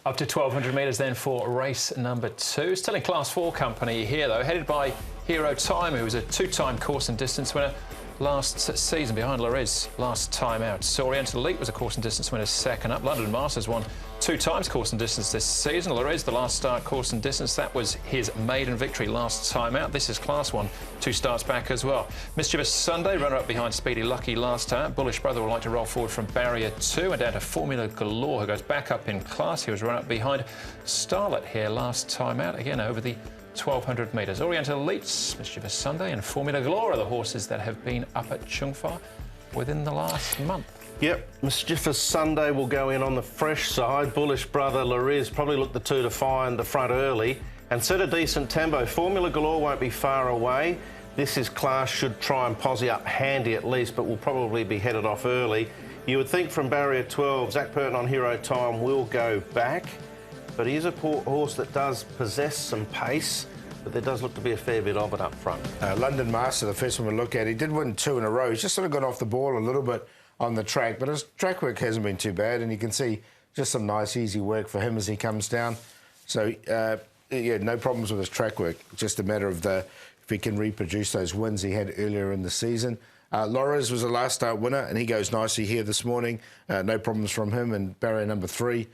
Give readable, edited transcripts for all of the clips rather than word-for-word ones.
Up to 1,200 metres then for race number 2. Still in Class 4 company here, though, headed by Hero Time, who was a 2-time course and distance winner last season behind Lariz last time out. Oriental Elite was a course and distance winner second up. London Masters won 2 times course and distance this season. Lariz, the last start course and distance, that was his maiden victory last time out. This is Class 1, 2 starts back as well. Mischievous Sunday, runner-up behind Speedy Lucky last time. Bullish Brother will like to roll forward from Barrier 2 and down to Formula Galore, who goes back up in class. He was run-up behind Starlet here last time out, again over the 1,200 metres. Oriental Elites, Mischievous Sunday and Formula Galore are the horses that have been up at Chung Fa within the last month. Yep, Mischievous Sunday will go in on the fresh side. Bullish Brother, Lariz probably look the two to find the front early and set a decent tempo. Formula Galore won't be far away. This is class, should try and posse up handy at least, but will probably be headed off early. You would think from Barrier 12, Zach Purton on Hero Time will go back. But he is a horse that does possess some pace, but there does look to be a fair bit of it up front. London Master, the first one we look at, he did win 2 in a row. He's just sort of gone off the ball a little bit on the track, but his track work hasn't been too bad, and you can see just some nice, easy work for him as he comes down. So, yeah, no problems with his track work. Just a matter of if he can reproduce those wins he had earlier in the season. Lariz was a last start winner, and he goes nicely here this morning. No problems from him. And barrier number 3,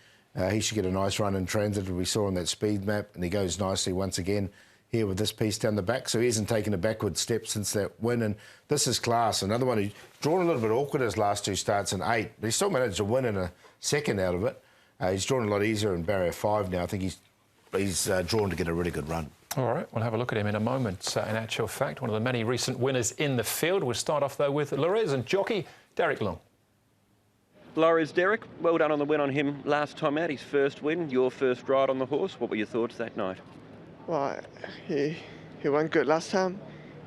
he should get a nice run in transit, as we saw on that speed map, and he goes nicely once again here with this piece down the back. So he hasn't taken a backward step since that win, and this is class. Another one who's drawn a little bit awkward his last 2 starts in 8, but he still managed to win in a second out of it. He's drawn a lot easier in barrier 5 now. I think he's drawn to get a really good run. All right, we'll have a look at him in a moment. In actual fact, one of the many recent winners in the field. We'll start off, though, with Lariz and jockey Derek Long. Lariz, Derek, well done on the win on him last time out, his first win, your first ride on the horse. What were your thoughts that night? Well, he went good last time.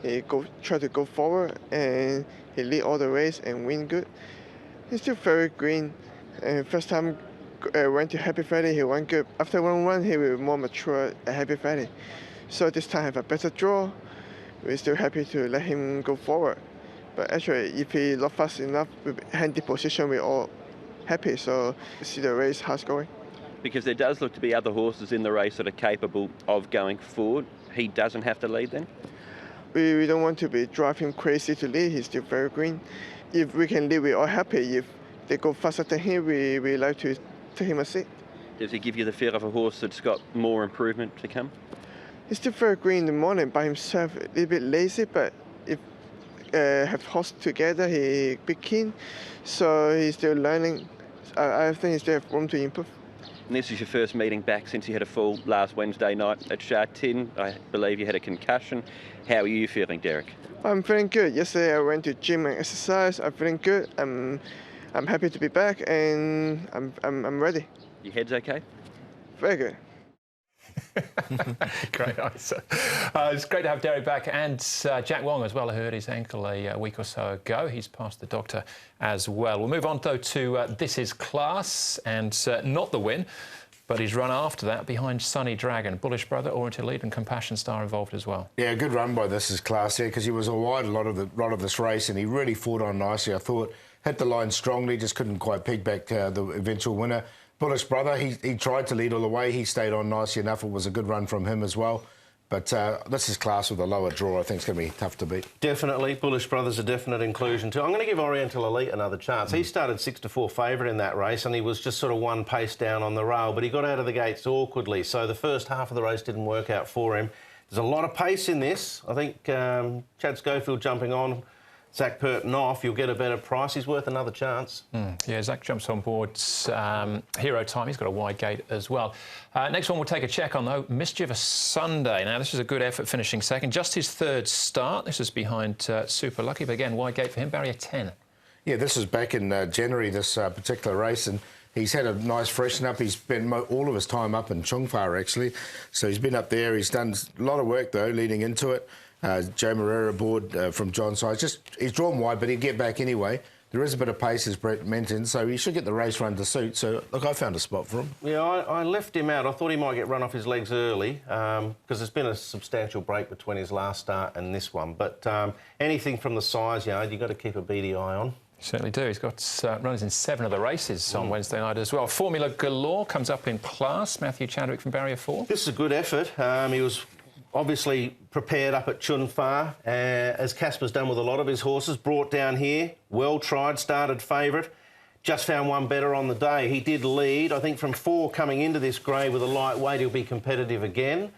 He tried to go forward and he lead all the race and win good. He's still very green. First time went to Happy Valley, he went good. After 1-1, he was more mature at Happy Valley. So this time have a better draw. We're still happy to let him go forward. But actually, if he not fast enough with handy position, we're all happy. So see the race how's going. Because there does look to be other horses in the race that are capable of going forward. He doesn't have to lead then? We don't want to be drive him crazy to lead. He's still very green. If we can lead, we're all happy. If they go faster than him, we like to take him a seat. Does he give you the feel of a horse that's got more improvement to come? He's still very green in the morning by himself, a little bit lazy, but if have horse together, he be keen. So he's still learning. I think he still have room to improve. And this is your first meeting back since you had a fall last Wednesday night at Sha Tin. I believe you had a concussion. How are you feeling, Derek? I'm feeling good. Yesterday I went to gym and exercise. I'm feeling good. I'm happy to be back and I'm ready. Your head's okay? Very good. Great answer. It's great to have Derek back, and Jack Wong as well. I heard his ankle a week or so ago. He's past the doctor as well. We'll move on, though, to This Is Class, and not the win, but he's run after that behind Sunny Dragon. Bullish Brother, Oriental Elite and Compassion Star involved as well. Yeah, good run by This Is Class here, because he was a wide a lot of this race, and he really fought on nicely. I thought hit the line strongly, just couldn't quite peg back the eventual winner. Bullish Brother, he tried to lead all the way. He stayed on nicely enough. It was a good run from him as well. But This Is Class with a lower draw, I think it's going to be tough to beat. Definitely. Bullish Brother's a definite inclusion too. I'm going to give Oriental Elite another chance. He started 6-4 favourite in that race, and he was just sort of 1 pace down on the rail, but he got out of the gates awkwardly. So the first half of the race didn't work out for him. There's a lot of pace in this. I think Chad Schofield jumping on, Zach Purton off, you'll get a better price. He's worth another chance. Yeah, Zach jumps on board Hero Time. He's got a wide gate as well. Next one we'll take a check on, though, Mischievous Sunday. Now, this is a good effort finishing second. Just his 3rd start. This is behind Super Lucky, but again, wide gate for him, barrier 10. Yeah, this is back in January, this particular race, and he's had a nice freshen up. He's spent all of his time up in Chung Fa, actually. So he's been up there. He's done a lot of work, though, leading into it. Joe Moreira aboard from John Sides. He's drawn wide, but he'd get back anyway. There is a bit of pace, as Brett mentioned, so he should get the race run to suit. So, look, I found a spot for him. Yeah, I left him out. I thought he might get run off his legs early because there's been a substantial break between his last start and this one. But anything from the size yard, you've got to keep a beady eye on. Certainly do. He's got runners in 7 of the races on Wednesday night as well. Formula Galore comes up in class. Matthew Chadwick from Barrier 4. This is a good effort. He was obviously prepared up at Chun Fa, as Casper's done with a lot of his horses. Brought down here, well tried, started favourite. Just found one better on the day. He did lead. I think from 4 coming into this grade with a lightweight, he'll be competitive again.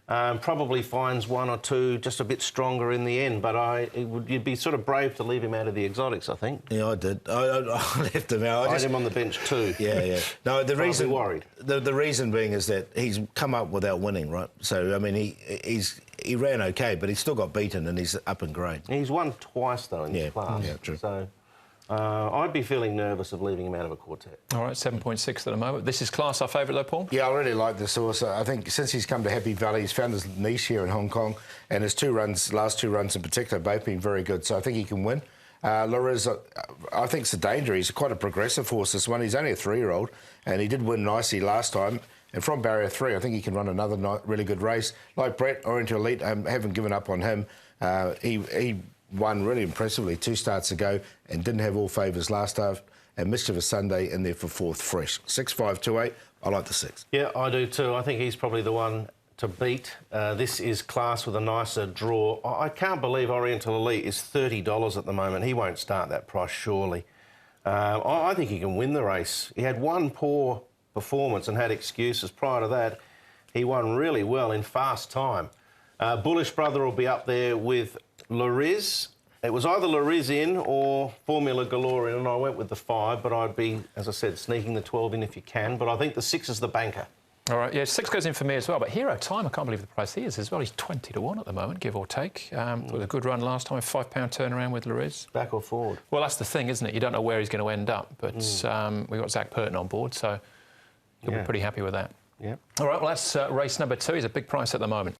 Probably finds 1 or 2 just a bit stronger in the end, but you'd be sort of brave to leave him out of the exotics, I think. Yeah, I did. I left him out. I had him on the bench too. Yeah. No, the reason... I'd be worried. The reason being is that he's come up without winning, right? So, I mean, he ran OK, but he's still got beaten and he's up in grade. He's won twice, though, in this class. Yeah, true. So I'd be feeling nervous of leaving him out of a quartet. All right, 7.6 at the moment. This is class, our favourite, though, Paul? Yeah, I really like this horse. I think since he's come to Happy Valley, he's found his niche here in Hong Kong, and his last two runs in particular, both been very good, so I think he can win. Loriz, I think it's a danger. He's quite a progressive horse, this one. He's only a 3-year-old, and he did win nicely last time. And from Barrier 3, I think he can run another really good race. Like Brett, Oriental Elite, I haven't given up on him. He won really impressively 2 starts ago and didn't have all favours last half. And Mischievous Sunday in there for 4th fresh. 6-5-2-8. I like the 6. Yeah, I do too. I think he's probably the one to beat. This is class with a nicer draw. I can't believe Oriental Elite is $30 at the moment. He won't start that price, surely. I think he can win the race. He had one poor performance and had excuses. Prior to that, he won really well in fast time. Bullish Brother will be up there with Loriz. It was either Loriz in or Formula Galore in, and I went with the 5, but I'd be, as I said, sneaking the 12 in if you can. But I think the 6 is the banker. All right, yeah, 6 goes in for me as well. But Hero Time, I can't believe the price he is as well. He's 20 to 1 at the moment, give or take. With a good run last time, £5 turnaround with Loriz. Back or forward? Well, that's the thing, isn't it? You don't know where he's going to end up. But we've got Zach Purton on board, so you'll be pretty happy with that. Yeah. All right, well, that's race number 2. He's a big price at the moment.